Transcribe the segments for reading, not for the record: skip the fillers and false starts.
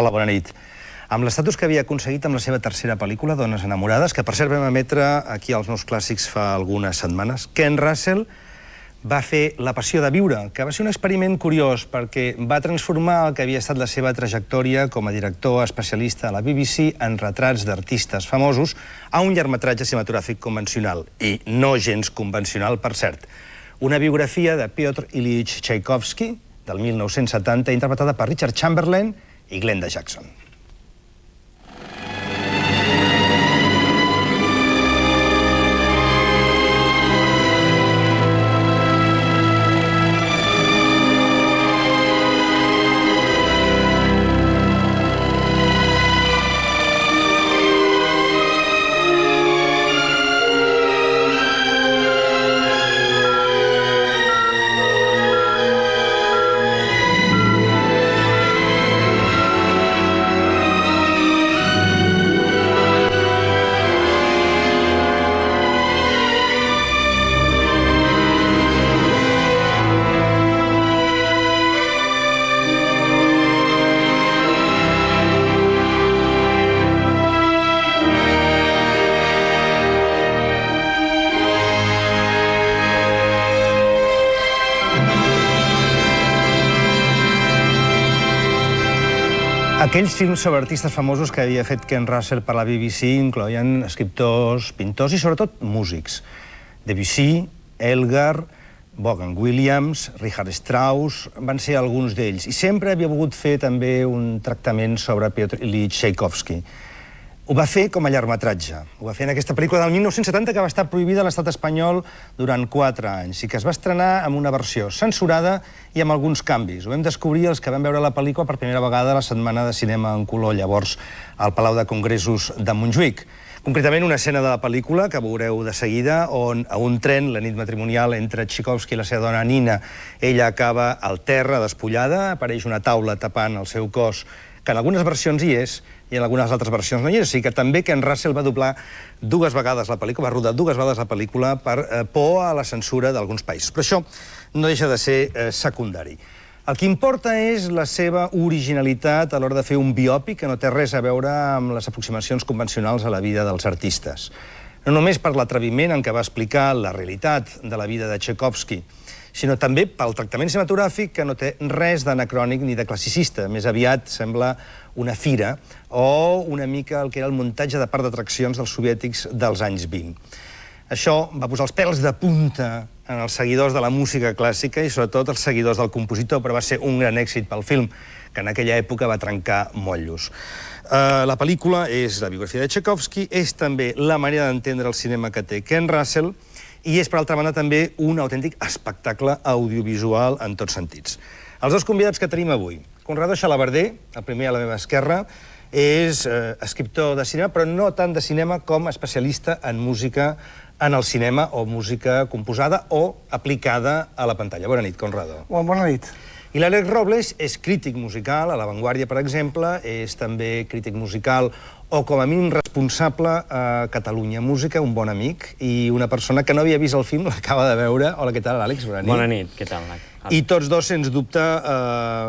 Hola, bona nit. Amb l'estatus que havia aconseguit amb la seva tercera pel·lícula, Dones enamorades, que per cert vam emetre aquí als Nous Clàssics fa algunes setmanes, Ken Russell va fer La passió de viure, que va ser un experiment curiós perquè va transformar el que havia estat la seva trajectòria com a director especialista a la BBC en retrats d'artistes famosos a un llargmetratge cinematogràfic convencional, i no gens convencional, per cert. Una biografia de Piotr Ilyich Tchaikovsky, del 1970, interpretada per Richard Chamberlain i Glenda Jackson. Aquells films sobre artistes famosos que havia fet Ken Russell per la BBC incloïen escriptors, pintors i sobretot músics. Debussy, Elgar, Vaughan Williams, Richard Strauss van ser alguns d'ells. I sempre havia volgut fer també un tractament sobre Piotr Ilyich Tchaikovsky. Ho va fer com a llargmetratge. Ho va fer en aquesta pel·lícula del 1970 que va estar prohibida a l'estat espanyol durant 4 anys i que es va estrenar amb una versió censurada i amb alguns canvis. Ho vam descobrir els que vam veure la pel·lícula per primera vegada a la Setmana de Cinema en Color, llavors al Palau de Congressos de Montjuïc. Concretament, una escena de la pel·lícula, que veureu de seguida, on a un tren, la nit matrimonial entre Tchaikovsky i la seva dona Nina, ella acaba al terra, despullada, apareix una taula tapant el seu cos, que en algunes versions hi és i en algunes altres versions no hi és. O sigui que també Ken Russell va doblar 2 vegades la pel·lícula, va rodar 2 vegades la pel·lícula per por a la censura d'alguns països. Però això no deixa de ser secundari. El que importa és la seva originalitat a l'hora de fer un biòpic que no té res a veure amb les aproximacions convencionals a la vida dels artistes. No només per l'atreviment en què va explicar la realitat de la vida de Tchaikovsky, sinó també pel tractament cinematogràfic que no té res d'anacrònic ni de classicista. Més aviat sembla una fira o una mica el que era el muntatge de parc d'atraccions dels soviètics dels anys 20. Això va posar els pèls de punta en els seguidors de la música clàssica i sobretot els seguidors del compositor, però va ser un gran èxit pel film, que en aquella època va trencar motllos. La pel·lícula és la biografia de Tchaikovsky, és també la manera d'entendre el cinema que té Ken Russell, i és, per altra banda, també un autèntic espectacle audiovisual en tots sentits. Els 2 convidats que tenim avui. Conrado Xalabarder, el primer a la meva esquerra, és escriptor de cinema, però no tant de cinema com especialista en música en el cinema o música composada o aplicada a la pantalla. Bona nit, Conrado. Bona nit. I l'Àlex Robles és crític musical, a La Vanguardia, per exemple, és també crític musical o com a mínim responsable a Catalunya Música, un bon amic i una persona que no havia vist el film, l'acaba de veure. Hola, què tal, Àlex? Bona nit. Bona nit, què tal? I tots dos, sens dubte,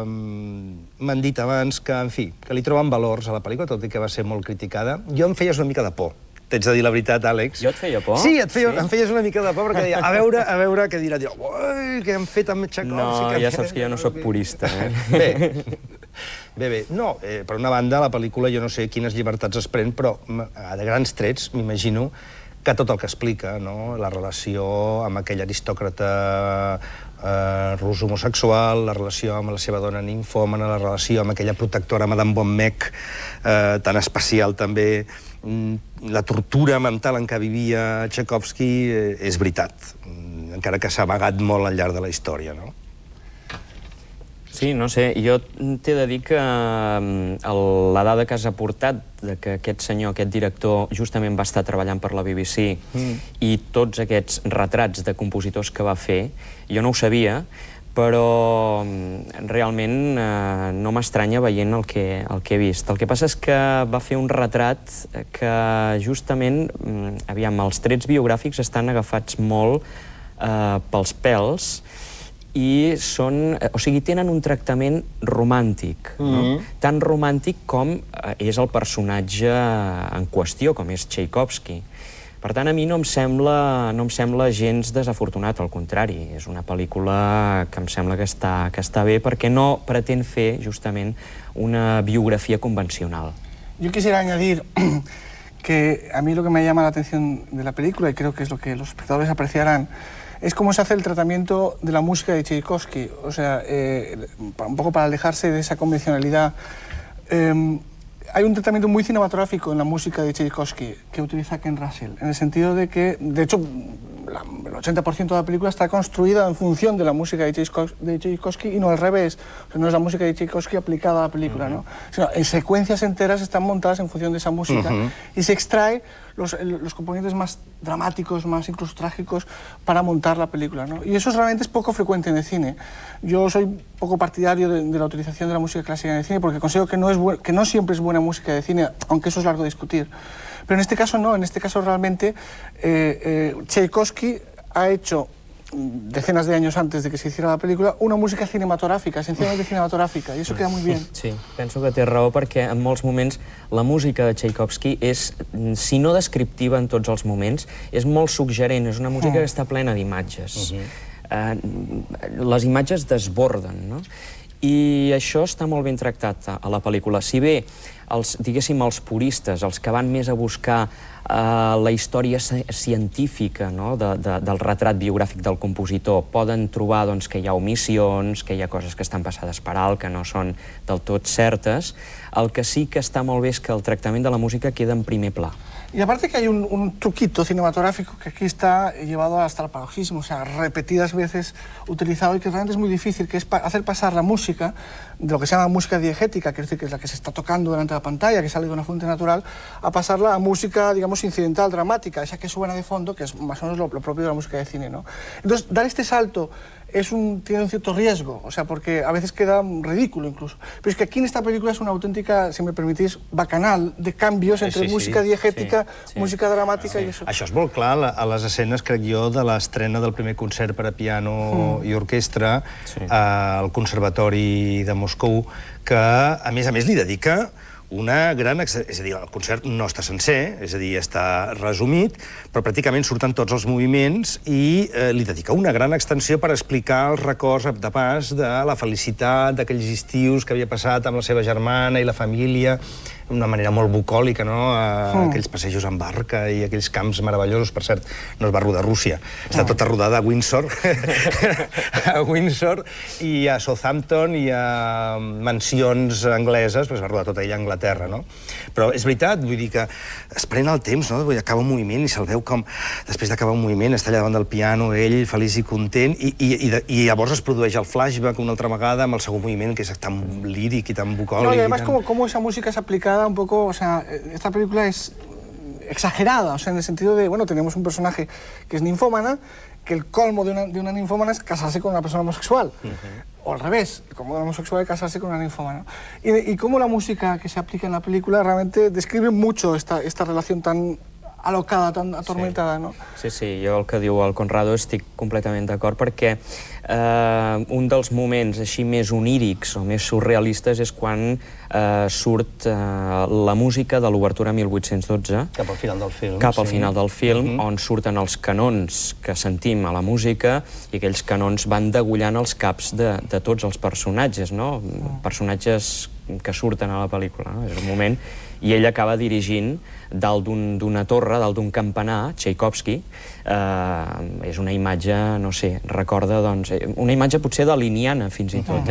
m'han dit abans que, en fi, que li troben valors a la pel·lícula, tot i que va ser molt criticada. Jo em feies una mica de por. T'haig de dir la veritat, Àlex. Jo et feia por? Sí, em feies una mica de por, perquè deia, a veure què dirà. Ui, què han fet amb Tchaikovsky? No, ja saps que jo no sóc purista, Bé. No, per una banda, la pel·lícula, jo no sé quines llibertats es pren, però a de grans trets m'imagino que tot el que explica, la relació amb aquell aristòcrata rus homosexual, la relació amb la seva dona ninfòmana, la relació amb aquella protectora, Madame von Meck, tan especial també, la tortura mental en què vivia Tchaikovsky és veritat, encara que s'ha amagat molt al llarg de la història, no? Sí, no sé, jo t'he de dir que la dada que has aportat de que aquest senyor, aquest director, justament va estar treballant per la BBC i tots aquests retrats de compositors que va fer, jo no ho sabia, però realment no m'estranya veient el que he vist. El que passa és que va fer un retrat que justament, aviam, els trets biogràfics estan agafats molt pels pèls i són... O sigui, tenen un tractament romàntic, no? Tan romàntic com és el personatge en qüestió, com és Tchaikovsky. Per tant, a mi no em sembla gens desafortunat, al contrari. És una pel·lícula que em sembla que està bé perquè no pretén fer, justament, una biografía convencional. Yo quisiera añadir que a mí lo que me llama la atención de la película, y creo que es lo que los espectadores apreciarán, es cómo se hace el tratamiento de la música de Tchaikovsky. O sea, un poco para alejarse de esa convencionalidad. Hay un tratamiento muy cinematográfico en la música de Tchaikovsky que utiliza Ken Russell, en el sentido de que, de hecho, el 80% de la película está construida en función de la música de Tchaikovsky y no al revés. O sea, no es la música de Tchaikovsky aplicada a la película, ¿no? Sino en secuencias enteras están montadas en función de esa música y se extrae los componentes más dramáticos, más incluso trágicos, para montar la película, ¿no? Y eso realmente es poco frecuente en el cine. Yo soy poco partidario de la utilización de la música clásica en el cine porque considero que no siempre es buena música de cine, aunque eso es largo de discutir. Pero en este caso no, en este caso realmente Tchaikovsky ha hecho, decenas de años antes de que se hiciera la pel·lícula, una música cinematográfica, esencialmente cinematográfica, i això queda muy bien. Sí, penso que té raó perquè en molts moments la música de Tchaikovsky és, si no descriptiva en tots els moments, és molt suggerent, és una música que està plena d'imatges. Les imatges desborden, no? I això està molt ben tractat a la pel·lícula. Si bé, diguéssim, els puristes, els que van més a buscar la història científica del retrat biogràfic del compositor, poden trobar que hi ha omissions, que hi ha coses que estan passades per alt, que no són del tot certes. El que sí que està molt bé és que el tractament de la música queda en primer pla. Y aparte que hay un truquito cinematográfico que aquí está llevado hasta el paroxismo, o sea, repetidas veces utilizado y que realmente es muy difícil, que es hacer pasar la música, de lo que se llama música diegética, que es decir, que es la que se está tocando delante de la pantalla, que sale de una fuente natural, a pasarla a música, digamos, incidental, dramática, esa que suena de fondo, que es más o menos lo propio de la música de cine, ¿no? Entonces, dar este salto tiene un cierto riesgo, o sea, porque a veces queda ridículo incluso. Pero es que aquí en esta película es una auténtica, si me permitís, bacanal de cambios entre música diegètica, música dramàtica i això. Això és molt clar a les escenes, crec jo, de l'estrena del primer concert per a piano i orquestra al Conservatori de Moscou, que, a més, li dedica una gran... És a dir, el concert no està sencer, és a dir, està resumit, però pràcticament surten tots els moviments i li dedica una gran extensió per explicar els records de pas de la felicitat d'aquells estius que havia passat amb la seva germana i la família, d'una manera molt bucòlica, no? Aquells passejos en barca i aquells camps meravellosos. Per cert, no es va rodar a Rússia. Està tota rodada a Windsor, i a Southampton i a mansions angleses, es va rodar tota ella a Anglaterra, no? Però és veritat, vull dir que es pren el temps, no? Acaba un moviment i se'l veu com, després d'acabar un moviment, està allà davant del piano, ell, feliç i content, i llavors es produeix el flashback una altra vegada amb el segon moviment, que és tan líric i tan bucòlic. No, y además, como esa música es aplicada un poco, o sea, esta película es exagerada, o sea, en el sentido de, bueno, tenemos un personaje que es ninfómana, que el colmo de una ninfómana es casarse con una persona homosexual, o al revés, el colmo de una homosexual es casarse con una ninfómana. Y cómo la música que se aplica en la película realmente describe mucho esta relación tan alocada, tan atormentada, no? Sí, jo el que diu el Conrado estic completament d'acord perquè un dels moments així més onírics o més surrealistes és quan surt la música de l'obertura 1812 cap al final del film. Cap al final del film, on surten els canons que sentim a la música i aquells canons van degullant els caps de tots els personatges, no? Personatges que surten a la pel·lícula, no? És un moment... I ell acaba dirigint dalt d'una torre, dalt d'un campanar, Tchaikovsky. És una imatge, no sé, recorda, doncs, una imatge potser daliniana, fins i tot,